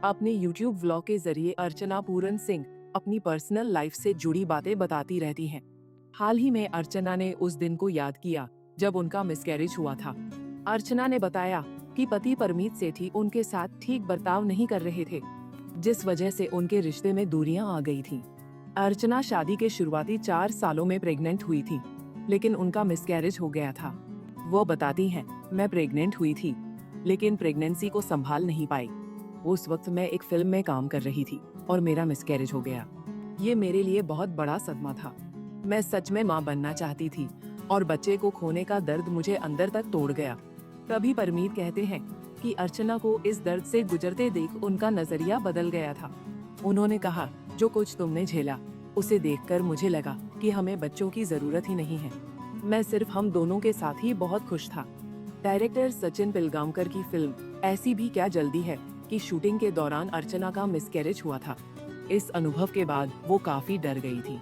अपने YouTube vlog के जरिए अर्चना पूरन सिंह अपनी पर्सनल लाइफ से जुड़ी बातें बताती रहती हैं। हाल ही में अर्चना ने उस दिन को याद किया जब उनका मिसकैरेज हुआ था। अर्चना ने बताया कि पति परमीत सेठी उनके साथ ठीक बर्ताव नहीं कर रहे थे, जिस वजह से उनके रिश्ते में दूरियां आ गई थीं। अर्चना शादी के शुरुआती 4 सालों में प्रेग्नेंट हुई थी, लेकिन उनका मिसकैरेज हो गया था। वो बताती हैं, मैं प्रेग्नेंट हुई थी, लेकिन प्रेगनेंसी को संभाल नहीं पाई। उस वक्त मैं एक फिल्म में काम कर रही थी और मेरा मिसकैरेज हो गया। ये मेरे लिए बहुत बड़ा सदमा था। मैं सच में माँ बनना चाहती थी और बच्चे को खोने का दर्द मुझे अंदर तक तोड़ गया। तभी परमीत कहते हैं कि अर्चना को इस दर्द से गुजरते देख उनका नजरिया बदल गया था। उन्होंने कहा, जो कुछ तुमने झेला उसे देखकर मुझे लगा कि हमें बच्चों की जरूरत ही नहीं है। मैं सिर्फ हम दोनों के साथ ही बहुत खुश था। डायरेक्टर सचिन पिलगांवकर की फिल्म ऐसी भी क्या जल्दी है की शूटिंग के दौरान अर्चना का मिसकैरेज हुआ था। इस अनुभव के बाद वो काफी डर गई थी।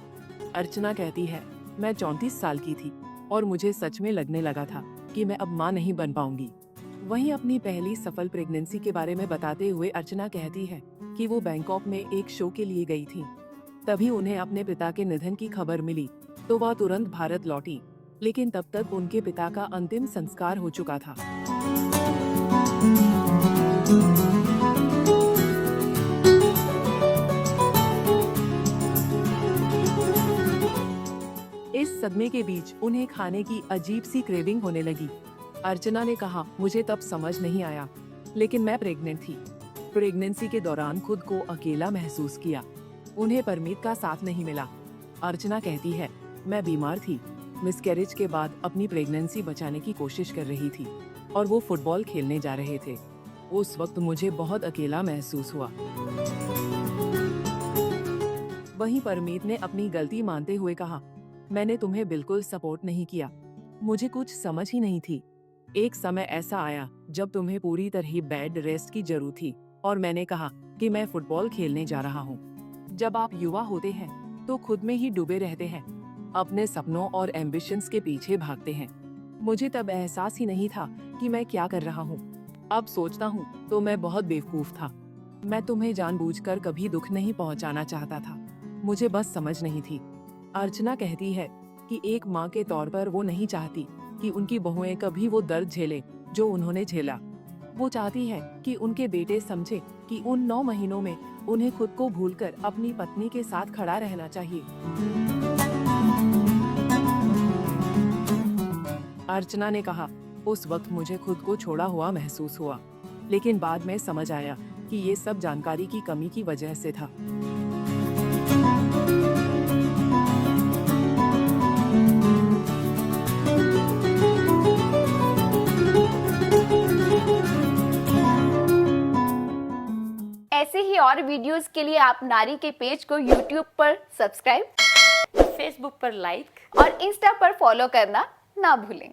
अर्चना कहती है, मैं 34 साल की थी और मुझे सच में लगने लगा था कि मैं अब माँ नहीं बन पाऊंगी। वहीं अपनी पहली सफल प्रेगनेंसी के बारे में बताते हुए अर्चना कहती है कि वो बैंकॉक में एक शो के लिए गई थी। तभी उन्हें अपने पिता के निधन की खबर मिली तो वह तुरंत भारत लौटी, लेकिन तब तक उनके पिता का अंतिम संस्कार हो चुका था। इस सदमे के बीच उन्हें खाने की अजीब सी क्रेविंग होने लगी। अर्चना ने कहा, मुझे तब समझ नहीं आया, लेकिन मैं प्रेग्नेंट थी। प्रेगनेंसी के दौरान खुद को अकेला महसूस किया। उन्हें परमीत का साथ नहीं मिला। अर्चना कहती है, मैं बीमार थी, मिसकैरेज के बाद अपनी प्रेगनेंसी बचाने की कोशिश कर रही थी और वो फुटबॉल खेलने जा रहे थे। उस वक्त मुझे बहुत अकेला महसूस हुआ। वहीं परमीत ने अपनी गलती मानते हुए कहा, मैंने तुम्हें बिल्कुल सपोर्ट नहीं किया, मुझे कुछ समझ ही नहीं थी। एक समय ऐसा आया जब तुम्हें पूरी तरह बेड रेस्ट की जरूरत थी और मैंने कहा कि मैं फुटबॉल खेलने जा रहा हूँ। जब आप युवा होते हैं तो खुद में ही डूबे रहते हैं, अपने सपनों और एम्बिशंस के पीछे भागते हैं। मुझे तब एहसास ही नहीं था कि मैं क्या कर रहा हूँ। अब सोचता हूँ तो मैं बहुत बेवकूफ था। मैं तुम्हें जानबूझकर कभी दुख नहीं पहुँचाना चाहता था, मुझे बस समझ नहीं थी। अर्चना कहती है कि एक माँ के तौर पर वो नहीं चाहती कि उनकी बहुएं कभी वो दर्द झेले जो उन्होंने झेला। वो चाहती है कि उनके बेटे समझे कि उन 9 महीनों में उन्हें खुद को भूलकर अपनी पत्नी के साथ खड़ा रहना चाहिए। अर्चना ने कहा, उस वक्त मुझे खुद को छोड़ा हुआ महसूस हुआ, लेकिन बाद में समझ आया कि ये सब जानकारी की कमी की वजह से था। ऐसे ही और वीडियोस के लिए आप नारी के पेज को YouTube पर सब्सक्राइब, फेसबुक पर लाइक और इंस्टा पर फॉलो करना ना भूलें।